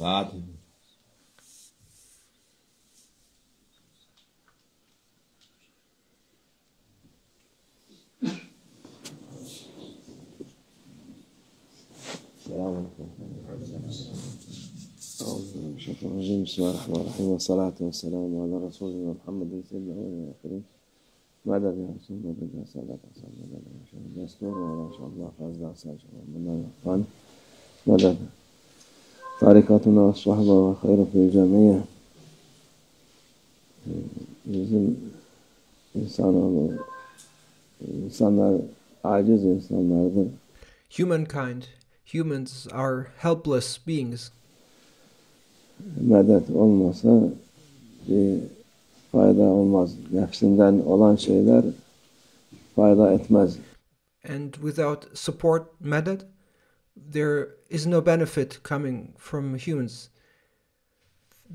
Fatih. السلام عليكم. أعوذ بالله من الشيطان الرجيم. بسم الله الرحمن الرحيم والصلاة والسلام على رسولنا محمد سيدنا الأولين والآخرين. مدد يا رسول مدد يا سادة أصحاب مدد يا شيخ دستور وما شاء الله فازل أصحاب من الرحمن مدد طريقتنا والصحبة وخير في الجميع. Bizim insanlar aciz insanlardır. Humans are helpless beings. Medet olmasa bir fayda olmaz. Nefsinden olan şeyler fayda etmez. And without support, madad, there is no benefit coming from humans.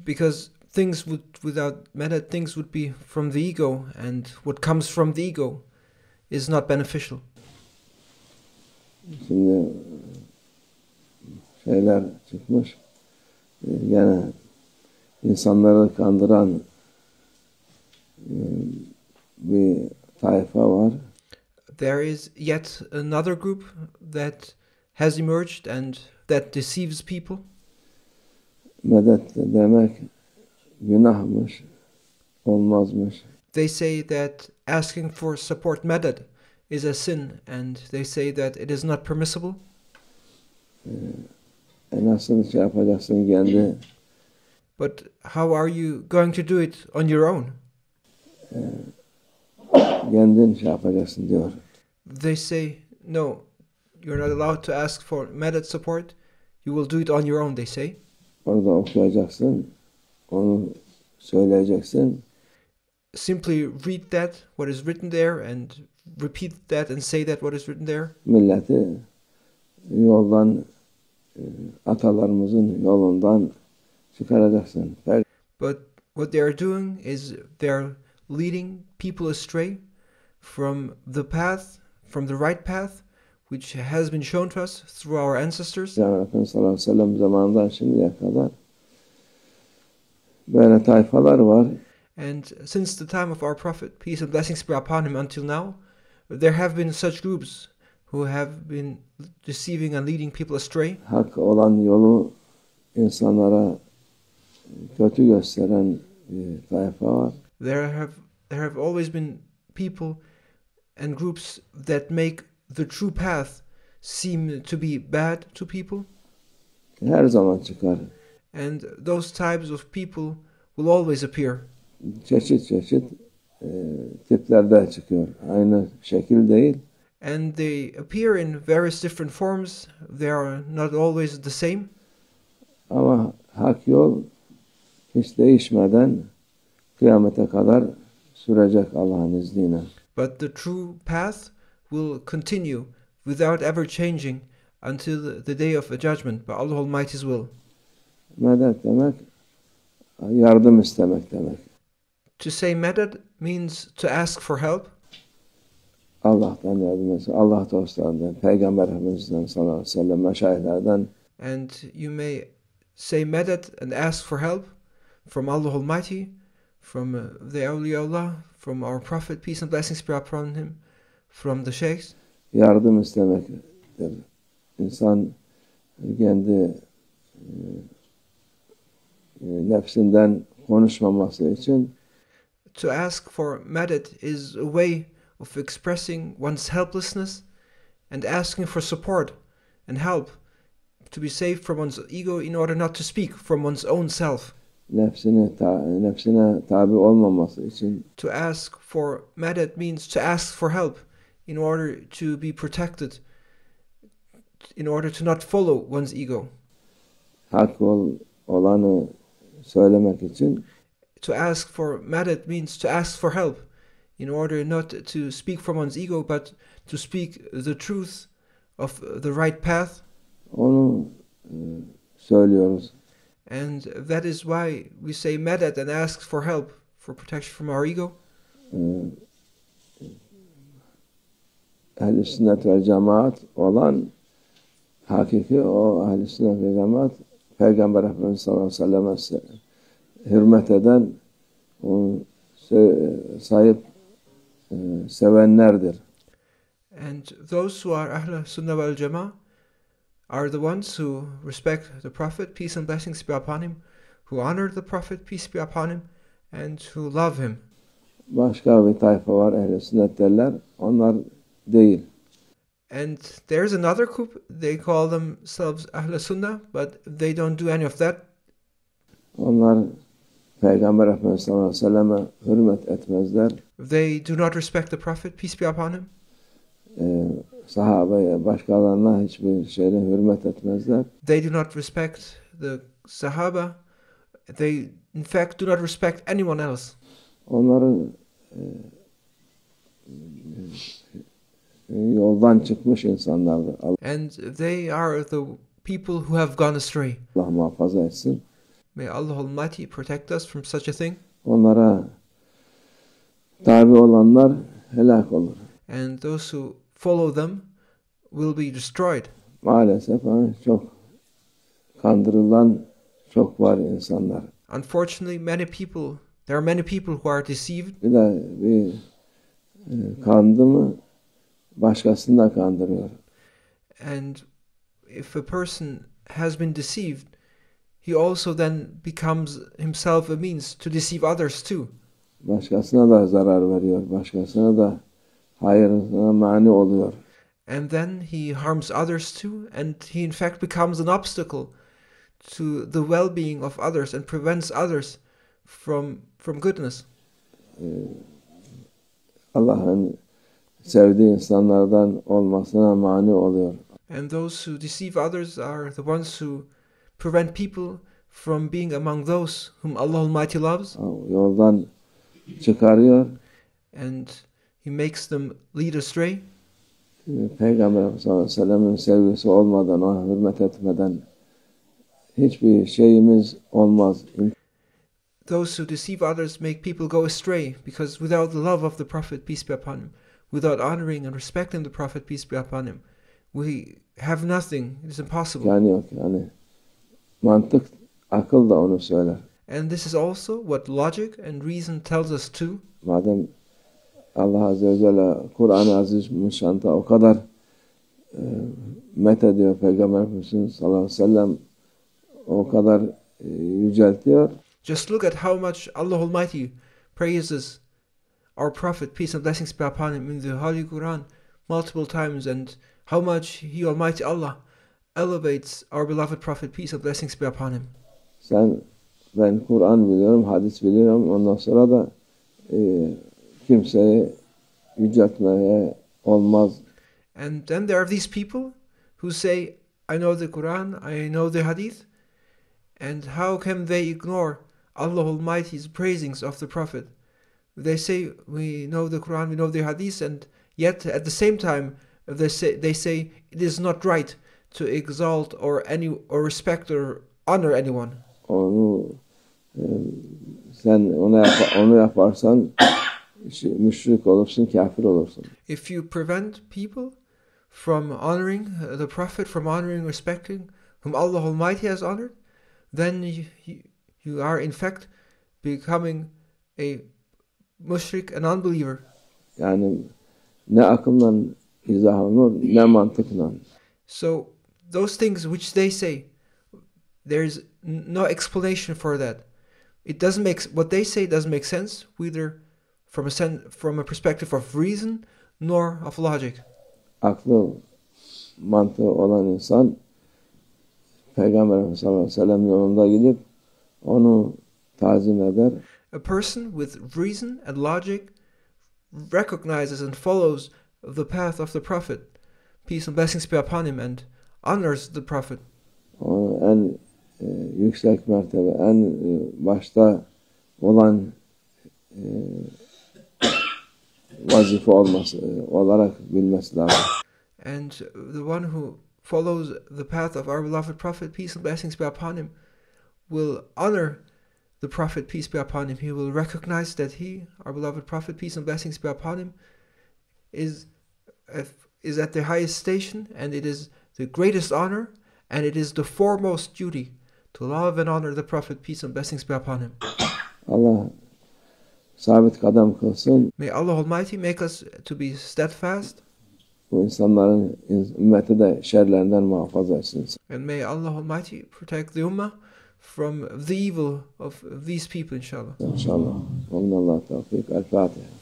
Because without madad, things would be from the ego, and what comes from the ego is not beneficial. Şimdi şeyler çıkmış. Gene insanları kandıran bir tayfa var. There is yet another group that has emerged and that deceives people. Medet demek günahmış, olmazmış. They say that asking for support madad is a sin, and they say that it is not permissible. Nasıl şey yapacaksın kendi? But how are you going to do it on your own? Kendin şey yapacaksın diyor. They say, no, you're not allowed to ask for madad support. You will do it on your own, they say. Orada okuyacaksın, onu söyleyeceksin. Simply read that, what is written there, and repeat that and say that what is written there. Milleti yoldan, atalarımızın yolundan çıkaracaksın. But what they are doing is they're leading people astray from the path, from the right path, which has been shown to us through our ancestors. Yani Efendimiz sallallahu aleyhi ve sellem zamanından şimdiye kadar böyle tayfalar var. And since the time of our Prophet, peace and blessings be upon him, until now, there have been such groups who have been deceiving and leading people astray. Hak olan yolu insanlara kötü gösteren bir tayfa var. There have always been people and groups that make the true path seem to be bad to people. Her zaman çıkar. And those types of people will always appear. Çeşit tiplerde çıkıyor. Aynı şekil değil. And they appear in various different forms. They are not always the same. Ama hak yol hiç değişmeden kıyamete kadar sürecek Allah'ın izniyle. But the true path will continue without ever changing until the day of the judgment by Allah Almighty's will. Medet demek yardım istemek demek. To say madad means to ask for help. Allah'tan yardım etsin. Allah dostlarından, Peygamber Efendimiz'den sallallahu aleyhi ve sellem, meşayihlerden. And you may say madad and ask for help from Allah Almighty, from the awliyaullah, from our Prophet, peace and blessings be upon him, from the sheikhs. Yardım istemektir. İnsan kendi nefsinden konuşmaması için to ask for madad is a way of expressing one's helplessness and asking for support and help to be saved from one's ego in order not to speak from one's own self. Nefsine tabi olmaması için. To ask for madad means to ask for help in order to be protected, in order to not follow one's ego. Hak olanı söylemek için. To ask for madad means to ask for help in order not to speak from one's ego, but to speak the truth of the right path. Onu söylüyoruz. And that is why we say madad and ask for help, for protection from our ego. Ehl-i sünnet ve cemaat olan hakiki o ehl-i sünnet ve cemaat Peygamber Efendimiz sallallahu aleyhi ve selleme hürmet eden, onu sahip sevenlerdir. And those who are Ahl Sunnah wal Jama'ah are the ones who respect the Prophet, peace and blessings be upon him, who honor the Prophet, peace be upon him, and who love him. Başka bir tayfa var, ehl-i sünnet derler. Onlar değil. And there's another group, they call themselves Ahl Sunnah, but they don't do any of that. Onlar Peygamber Efendimiz sallallahu aleyhi ve selleme hürmet etmezler. They do not respect the Prophet, peace be upon him. Sahabeye, başkalarına hiçbir şeyle hürmet etmezler. They do not respect the Sahaba. They, in fact, do not respect anyone else. Onların yoldan çıkmış insanlardır. And they are the people who have gone astray. Allah muhafaza etsin. May Allah Almighty protect us from such a thing. Onlara tabi olanlar helak olur. And those who follow them will be destroyed. Maalesef çok kandırılan çok var insanlar. Unfortunately, there are many people who are deceived. Bir kandı mı başkasını da kandırıyor. And if a person has been deceived, he also then becomes himself a means to deceive others too. Başkasına da zarar veriyor. Başkasına da hayırına mani oluyor. And then he harms others too, and he in fact becomes an obstacle to the well-being of others and prevents others from goodness. Allah'ın sevdiği insanlardan olmasına mani oluyor. And those who deceive others are the ones who prevent people from being among those whom Allah Almighty loves. Yoldan çıkarıyor. And he makes them lead astray. Peygamber sallallahu aleyhi ve sellem'in sevgisi olmadan, ona hürmet etmeden hiçbir şeyimiz olmaz. Those who deceive others make people go astray, because without the love of the Prophet, peace be upon him, without honoring and respecting the Prophet, peace be upon him, we have nothing. It is impossible. Yani yok. Mantık, akıl da onu söyler. And this is also what logic and reason tells us too. Madem Allah Azze ve Celle Kur'an-ı Azimüşşan'da o kadar met ediyor Peygamber Efendimiz sallallahu aleyhi ve sellem, o kadar yüceltiyor. Just look at how much Allah Almighty praises our Prophet, peace and blessings be upon him, in the Holy Quran multiple times, and how much He Almighty Allah elevates our beloved Prophet, peace and blessings be upon him. Ben Kur'an biliyorum, hadis biliyorum, ondan sonra da kimseyi yüceltmeye olmaz. And then there are these people who say, I know the Quran, I know the Hadith, and how can they ignore Allah Almighty's praisings of the Prophet? They say, we know the Quran, we know the Hadith, and yet at the same time they say it is not right to exalt or respect or honor anyone. Sen onu yaparsan müşrik olursun, kafir olursun. If you prevent people from honoring the Prophet, from honoring, respecting whom Allah Almighty has honored, then you are in fact becoming a mushrik, an unbeliever. Yani ne akılla izah olunur, ne mantıkla. So those things which they say, there's no explanation for that. It doesn't make, what they say doesn't make sense, whether from a perspective of reason nor of logic. Aklı, mantığı olan insan Peygamber sallallahu aleyhi ve sellem yolunda gidip onu tazim eder. A person with reason and logic recognizes and follows the path of the Prophet, peace and blessings be upon him, and honors the Prophet. Onu en yüksek mertebe, en başta olan vazife olarak bilmesi lazım. And the one who follows the path of our beloved Prophet, peace and blessings be upon him, will honor the Prophet, peace be upon him. He will recognize that he, our beloved Prophet, peace and blessings be upon him, is at the highest station, and it is the greatest honor, and it is the foremost duty to love and honor the Prophet, peace and blessings be upon him. Allah sabit kadam kılsın. May Allah Almighty make us to be steadfast. Bu insanların, ümmeti de şerlerinden muhafaza etsin. And may Allah Almighty protect the Ummah from the evil of these people, inshallah. İnşallah. Onunla Allah tevfik. El Fatiha.